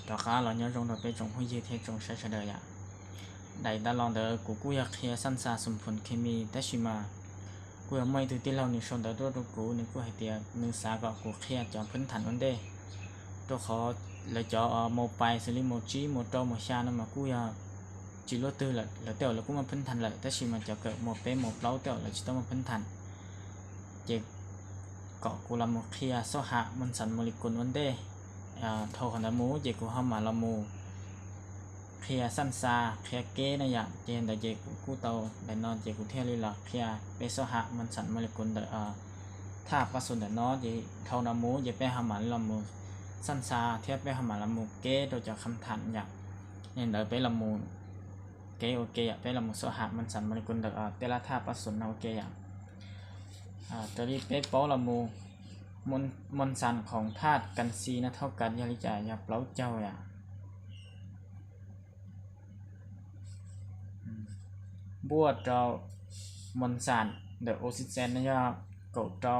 đó cả là nhớ trong đó bên trong huy gì thế trong sẽ đời ạ đại đa lòng đỡ của cú yak kia sẵn sàng sum phun kimi tashima cú mai từ tin lòng ni son đỡ đôi cú ni cú hay tiệtนึกสาก็กูเครียดจอมพื้นฐานวันเดตัวขอเลยจอโมไปสลิโมจิโมโตโมชานั่นมากูอยากจีโรตื้อเลยแล้วเดี๋ยวเรากูมาพื้นฐานเลยแต่ชิมาจะเกิดโมเป้โมเปล่าเดี๋ยวเราจะต้องมาพื้นฐานเจ็กเกาะกูละโมเครียดโซหะมันสันโมลิกุลวันเดโทขันดามูเจกูห้ามมาละมูเคลียสั้นซาเคลียเก้นะอย่างเจนแต่เจกูเตาแต่นอนเจกูเที่ยวลีหลักเคลียเปโซหะมันสันโมเลกุลเดถ้าปัสสุนแต่นอนเจเท่านามูเจไปหามันละมูสั้นซาเทียบไปหามันละมูเก้โดยจากคำถันอย่างเนี่ยเดไปละมูเก้โอเคไปละมูโซหะมันสันโมเลกุลเดเตละท่าปัสสุนโอเคอย่างตัวนี้เป๊ะโป้ละมูมนสันของธาตุกันซีนะเท่ากันยาลิจายาเปล่าเจ้าอย่างบัวเจ้ามนสันเดอโอซิเซนนะยาเก่าเจ้า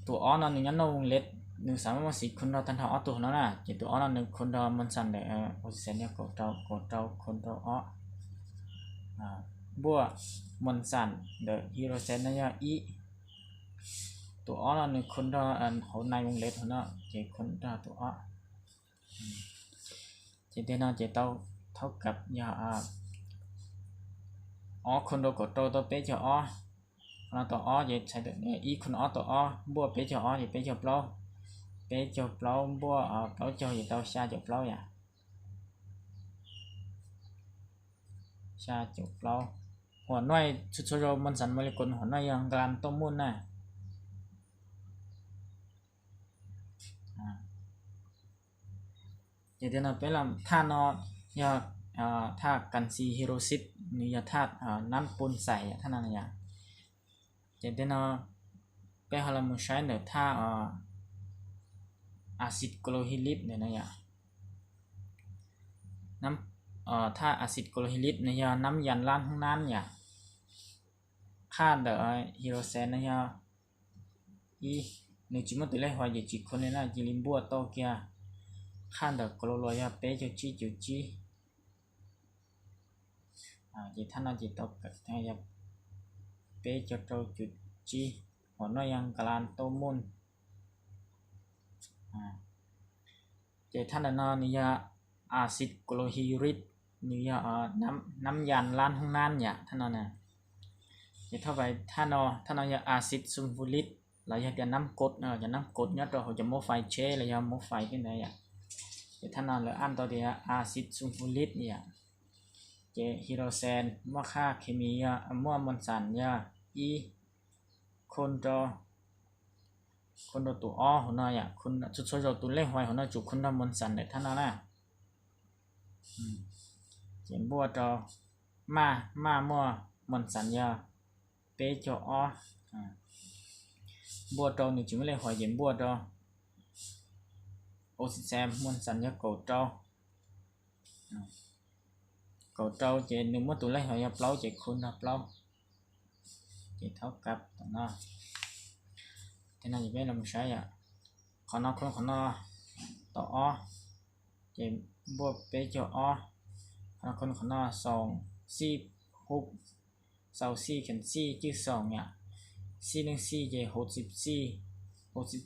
ตัวอ้อนนั่นอย่างนั้นเราเล็ดหนึ่งสามวันสี่คนเราทันทอตัวนั้นน่ะจิตตัวอ้อนนั่นหนึ่งคนเรามันสันเดอโอซิเซนเนี่ยเก่าเจ้าคนเราอ้อบัวมนสันเดอฮิโรเซนนะยาอีตัวอ้อนั่นหนึ่งคนเราหัวในวงเล็บหัวน่ะเจ็ดคนเราตัวอ้อเจ็ดเดือนน่ะเจ็ดเท่ากับยาคนเรากดตัวเป๊ะจะเราตัวจะใช้ตัวนี้อีคนตัวบัวเป๊ะจะจะเป๊ะจะเปล่าบัวเปล่าจะตัวชาจะเปล่าอย่าชาจะเปล่าหัวน้อยชุดเรามันสันโมเลกุลหัวน้อยยังกลางต้มมุ่นน่ะอย่างที่เราไปลำท่านอยากท่ากันซีฮิโรซิตนี่ยาธาตุน้ำปูนใสท่านั้นอย่างอย่างที่เราไปหาลำใช้เนื้อท่าอะซิดโคโลฮิลิปเนี่ยนะอย่างน้ำท่าอะซิดโคโลฮิลิปเนี่ยน้ำยันล้านข้างนั้นอย่างค่าเดอฮิโรเซนเนี่ยอีนึกจิมันตัวเล็กหัวใหญ่จิคนเนี่ยนะจิลิมบัวโตเกียค่าเดอโคโลโลยาเป๊ะจุจีchỉท่านอาจิตตกแต่จะเปจโตจุดจีหัวน้อยยังกลางโตมุนจะท่านนอนิยาอาซิดโคโลฮิริดนิยาน้ำยันล้านห้องนั้นเนี่ยท่านน่ะจะเท่าไปท่านยาอาซิดซัลฟูริดเราจะน้ำกรดจะน้ำกรดเนี่ยเราจะโมไฟเชเราจะโมไฟขึ้นไหนอ่ะจะท่านเราอันตัวเดียอาซิดซัลฟูริดเนี่ยเจฮิโรเซนมั่วค่าเคมีมั่วมนสันยาอีคนตัวหัวหน้าคนชุดเราตัวเล็กหอยหัวหน้าจุคนเรามนสันเนี่ยท่านน่ะเจนบัวจอมามั่วมนสันยาเปจอบัวจอนี่จุไม่เล็กหอยเจนบัวจอโอซิแซมมนสันยาโกจอcậu trâu chị đừng mất tụi lấy hỏi nhập lâu chị khôn nhập lâu chị tháo cặp nó thế này biết làm sao vậy còn nó tỏ chị bua bé cho còn nó sòng si hụt sau si cần si chứ sòng nhỉ si nên si chị hụt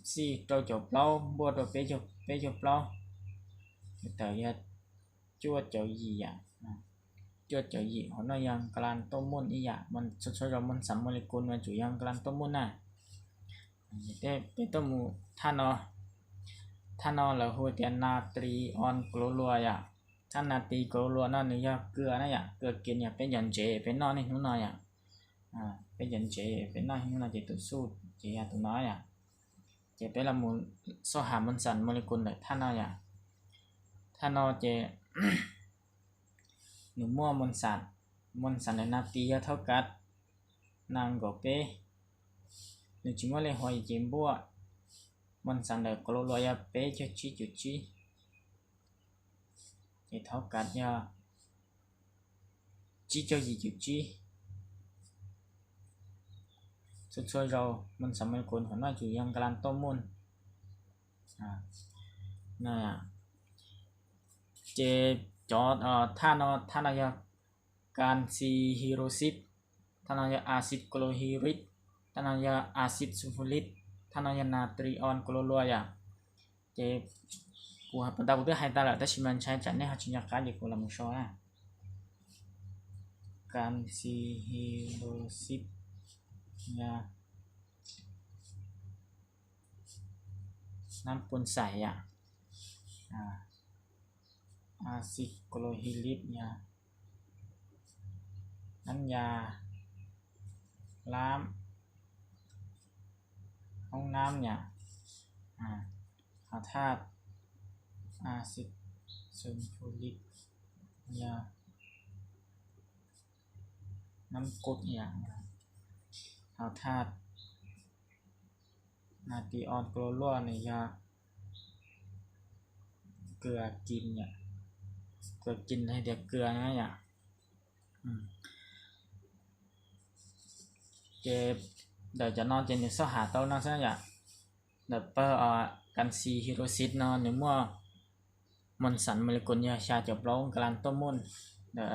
si trâu chụp lâu bua rồi bé chụp lâu tới chua chậu gì vậy cho chở gì họ nói rằng clan tôm môn ý dạ mình cho ra mình sắm molecule mà chủ yếu clan tôm môn này để tôm mù than là hồi tiền natri on chlorua ya than natri chlorua nó nữa ya cưa này ya cưa kiến ya bên dần chế bên nó này nó nói ya bên dần chế bên nó nó chỉ tụi su chỉ ya tụi nói ya chỉ bên là một số hàm mình sắm molecule để than nó ya than nó chỉหนูมั่วมนสันในนาตีเท่ากับนางกเป้หนูจิมว่าเลยหอยจิมบัวมนสันเด็กกลัวลอยเป้จุจีเท่ากับยาจีเจ้าจีจุจีสุดท้ายเรามันสมัยคนหัวหน้าจุยังกลางต้มมุน này chế cho than nó ya canxi hydroxit than nó ya acid chlorhydric than nó ya acid sulfuric than nó ya natrion chlorua ya chế của hạt tao cũng hai ta là ta chỉ mìnhใช้ chắn này hạt chính cái gì của làm một số canxi hydroxit yaน้ำปนใสacid chlorhydric น้ำยาล้างห้องน้ำธาตุacid sulfuric น้ำกรดธาตุนาตรีออนโคลอรัวเกลือกินเกลือกินให้เด็กเกลือนะเจ็บเดี๋ยวจะนอนเจนสหาเต้านั่นซะเดี๋ยวเปิดกันซีฮิโรซิตนอนหรือว่ามันสันโมเลกุลชาจับร้องกลางต้มมุนเดี๋ยว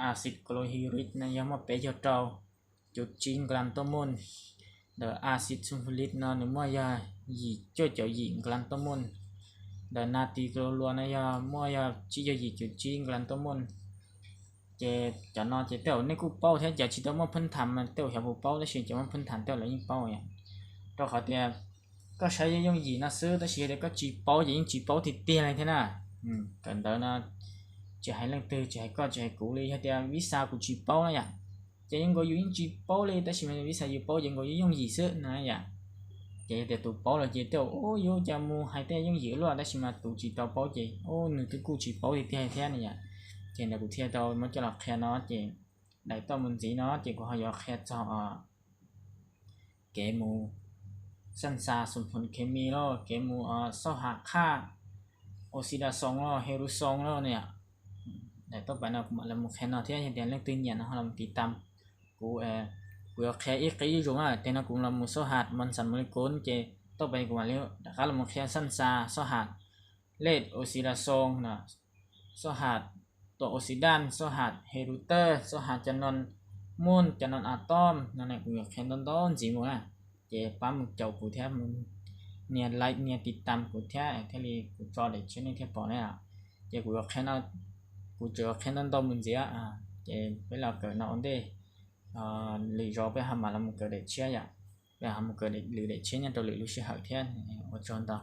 อาซิดโคลอฮิริกยังมาเปย์เจ้าจุดจีนกลางต้มมุนเดี๋ยวอาซิดซัลฟูริกนอนหรือว่ายาหยีเจ้าหญิงกลางต้มมุนเดี๋ยวนาตรีโคลอรัวนะมั่วยาจีเจ้าหญิงจุดจีนกลางต้มมุนเจจะนอนเจเต้าในกูเป้าแท้จะชิดว่าพื้นฐานมันเต้าแถวกูเป้าแล้วชิดจะว่าพื้นฐานเต้าแล้วยิ่งเป้าเราขอเตียก็ใช้ยังหยีนะซื้อแต่เชียร์ก็จีเป้ายิ่งจีเป้าติดเตียอะไรเท่าน่ะกันเดี๋ยวนะจะให้เรื่องตื่นจะให้ก็จะให้กูเลยให้เตียวิสากูจีเป้านะจะยังก็ยิ่งจีเป้าเลยแต่ชิมันวิสาจีเป้ายังก็ยิ่งหยีซื้อนะจะเดี๋ยวตัวเป้าเราจะเต้าโอ้ยจะมูให้เตียยังหยีล้วนแต่ชิมันตัวจีเต้าเป้าจะโอ้หนึ่งตัวกูจีเป้าติดเตียให้เท่านี่เจนเดี๋ยวกูเที่ยวตัวมันจะหลับแค่น้อเจได้ตัวมันจีน้อเจกูเขาอยากแค่จะเกมูสันซาสมผลเคมีแล้วเกมูสหค่าโอซิดาซองแล้วเฮรุซองแล้วเนี่ยแต่ต่อไปนะกูมาแล้วมึงแค่นอที่เห็นเรื่องตื่นเย็นนะเราติดตามกูแค่อีกกี่จุดแต่นะกูเรามึงสหัสมันสันมันก้นเจต่อไปกูมาแล้วแต่ก็เรามึงแค่สันซาสหัสเลดโอซิดาซองนะสหัสตัวออกซิดานสหัสเฮรูเตอร์สหัสจำนวนมูลจำนวนอะตอมนั่นแหละกูอยากแค่ต้นจีมัวเจปั๊มเจ้ากูแทบมึงเนี่ยไลค์เนี่ยติดตามกูแทบแค่นี้กูจอเด็กชิ้นนี้แค่ปอเนี่ยเจกูอยากแค่นั้นกูเจอแค่นั้นต้นมึงเสียเจเวลาเกิดนอนได้หรือรอไปหามาแล้วมึงเกิดเด็กเชี่ยไปหามึงเกิดหรือเด็กเชี่ยเนี่ยตัวหรือลูกเชี่ยหายแทนว่าจนต่อ